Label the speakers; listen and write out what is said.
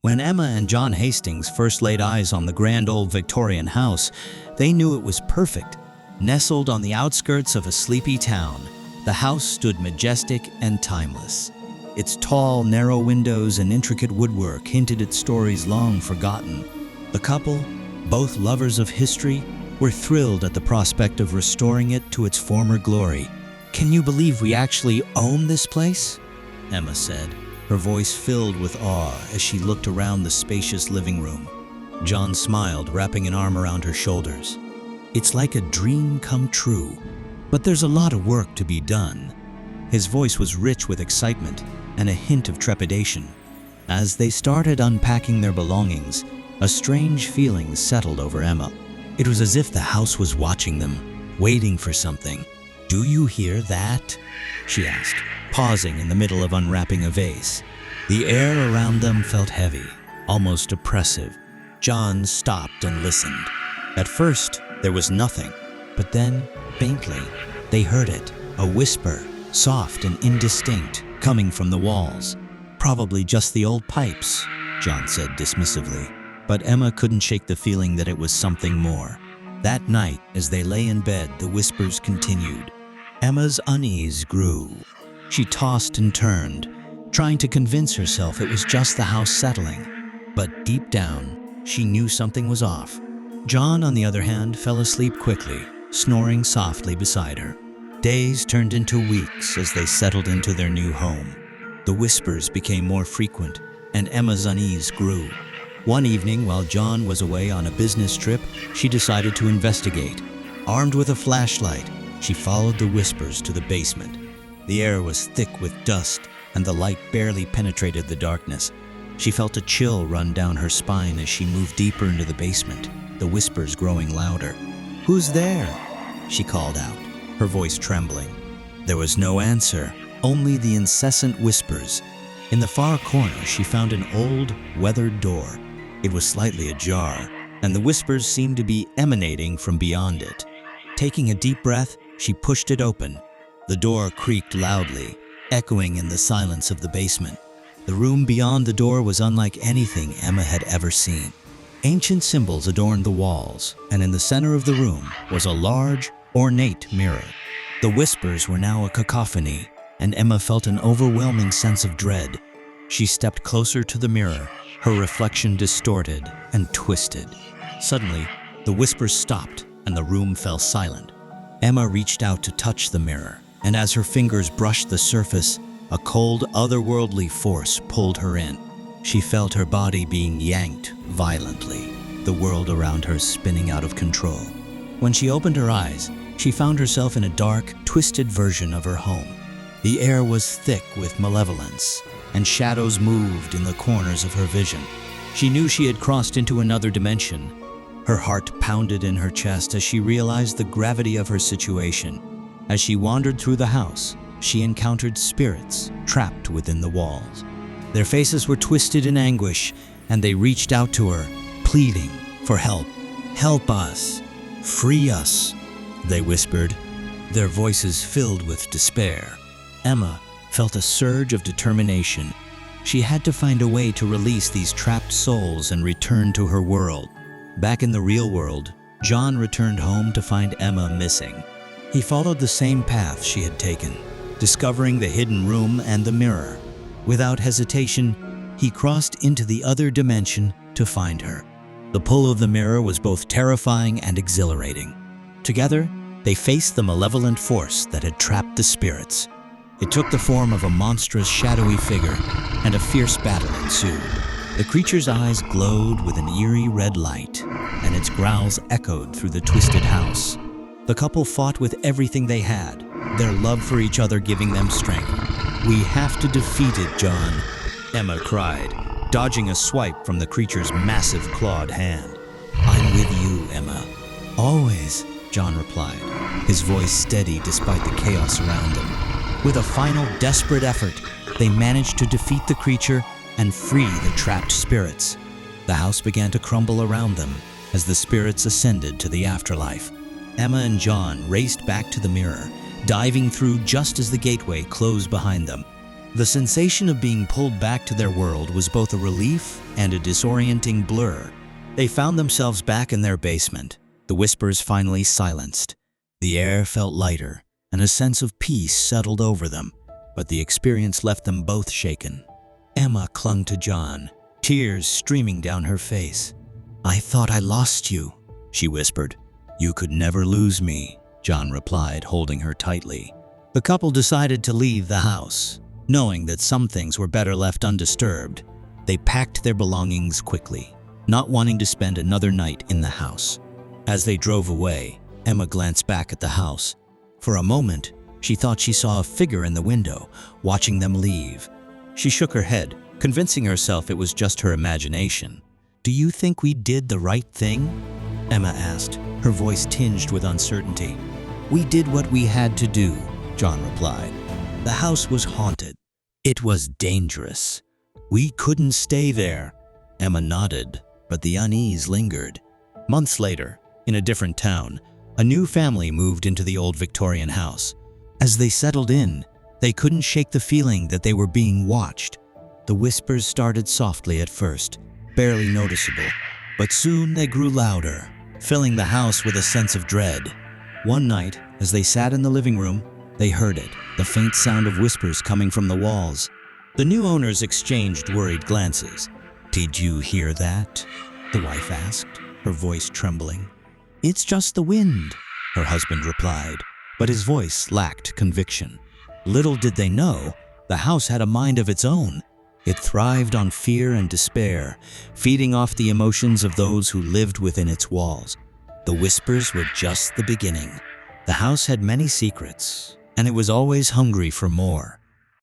Speaker 1: When Emma and Jon Hastings first laid eyes on the grand old Victorian house, they knew it was perfect. Nestled on the outskirts of a sleepy town, the house stood majestic and timeless. Its tall, narrow windows and intricate woodwork hinted at stories long forgotten. The couple, both lovers of history, were thrilled at the prospect of restoring it to its former glory. "Can you believe we actually own this place?" Emma said, her voice filled with awe as she looked around the spacious living room. Jon smiled, wrapping an arm around her shoulders. "It's like a dream come true, but there's a lot of work to be done." His voice was rich with excitement and a hint of trepidation. As they started unpacking their belongings, a strange feeling settled over Emma. It was as if the house was watching them, waiting for something. "Do you hear that?" she asked, pausing in the middle of unwrapping a vase. The air around them felt heavy, almost oppressive. Jon stopped and listened. At first, there was nothing, but then, faintly, they heard it, a whisper, soft and indistinct, coming from the walls. "Probably just the old pipes," Jon said dismissively. But Emma couldn't shake the feeling that it was something more. That night, as they lay in bed, the whispers continued. Emma's unease grew. She tossed and turned, trying to convince herself it was just the house settling. But deep down, she knew something was off. Jon, on the other hand, fell asleep quickly, snoring softly beside her. Days turned into weeks as they settled into their new home. The whispers became more frequent, and Emma's unease grew. One evening, while Jon was away on a business trip, she decided to investigate. Armed with a flashlight, she followed the whispers to the basement. The air was thick with dust, and the light barely penetrated the darkness. She felt a chill run down her spine as she moved deeper into the basement, the whispers growing louder. "Who's there?" she called out, her voice trembling. There was no answer, only the incessant whispers. In the far corner, she found an old, weathered door. It was slightly ajar, and the whispers seemed to be emanating from beyond it. Taking a deep breath, she pushed it open. The door creaked loudly, echoing in the silence of the basement. The room beyond the door was unlike anything Emma had ever seen. Ancient symbols adorned the walls, and in the center of the room was a large, ornate mirror. The whispers were now a cacophony, and Emma felt an overwhelming sense of dread. She stepped closer to the mirror, her reflection distorted and twisted. Suddenly, the whispers stopped, and the room fell silent. Emma reached out to touch the mirror, and as her fingers brushed the surface, a cold, otherworldly force pulled her in. She felt her body being yanked violently, the world around her spinning out of control. When she opened her eyes, she found herself in a dark, twisted version of her home. The air was thick with malevolence, and shadows moved in the corners of her vision. She knew she had crossed into another dimension. Her heart pounded in her chest as she realized the gravity of her situation. As she wandered through the house, she encountered spirits trapped within the walls. Their faces were twisted in anguish, and they reached out to her, pleading for help. "Help us! Free us!" they whispered, their voices filled with despair. Emma felt a surge of determination. She had to find a way to release these trapped souls and return to her world. Back in the real world, Jon returned home to find Emma missing. He followed the same path she had taken, discovering the hidden room and the mirror. Without hesitation, he crossed into the other dimension to find her. The pull of the mirror was both terrifying and exhilarating. Together, they faced the malevolent force that had trapped the spirits. It took the form of a monstrous, shadowy figure, and a fierce battle ensued. The creature's eyes glowed with an eerie red light, and its growls echoed through the twisted house. The couple fought with everything they had, their love for each other giving them strength. "We have to defeat it, Jon," Emma cried, dodging a swipe from the creature's massive clawed hand. "I'm with you, Emma." "Always," Jon replied, his voice steady despite the chaos around them. With a final, desperate effort, they managed to defeat the creature and free the trapped spirits. The house began to crumble around them as the spirits ascended to the afterlife. Emma and Jon raced back to the mirror, diving through just as the gateway closed behind them. The sensation of being pulled back to their world was both a relief and a disorienting blur. They found themselves back in their basement, the whispers finally silenced. The air felt lighter, and a sense of peace settled over them, but the experience left them both shaken. Emma clung to Jon, tears streaming down her face. "I thought I lost you," she whispered. "You could never lose me," Jon replied, holding her tightly. The couple decided to leave the house. Knowing that some things were better left undisturbed, they packed their belongings quickly, not wanting to spend another night in the house. As they drove away, Emma glanced back at the house. For a moment, she thought she saw a figure in the window, watching them leave. She shook her head, convincing herself it was just her imagination. "Do you think we did the right thing?" Emma asked, her voice tinged with uncertainty. "We did what we had to do," Jon replied. "The house was haunted. It was dangerous. We couldn't stay there." Emma nodded, but the unease lingered. Months later, in a different town, a new family moved into the old Victorian house. As they settled in, they couldn't shake the feeling that they were being watched. The whispers started softly at first, barely noticeable, but soon they grew louder, filling the house with a sense of dread. One night, as they sat in the living room, they heard it, the faint sound of whispers coming from the walls. The new owners exchanged worried glances. "Did you hear that?" the wife asked, her voice trembling. "It's just the wind," her husband replied, but his voice lacked conviction. Little did they know, the house had a mind of its own. It thrived on fear and despair, feeding off the emotions of those who lived within its walls. The whispers were just the beginning. The house had many secrets, and it was always hungry for more.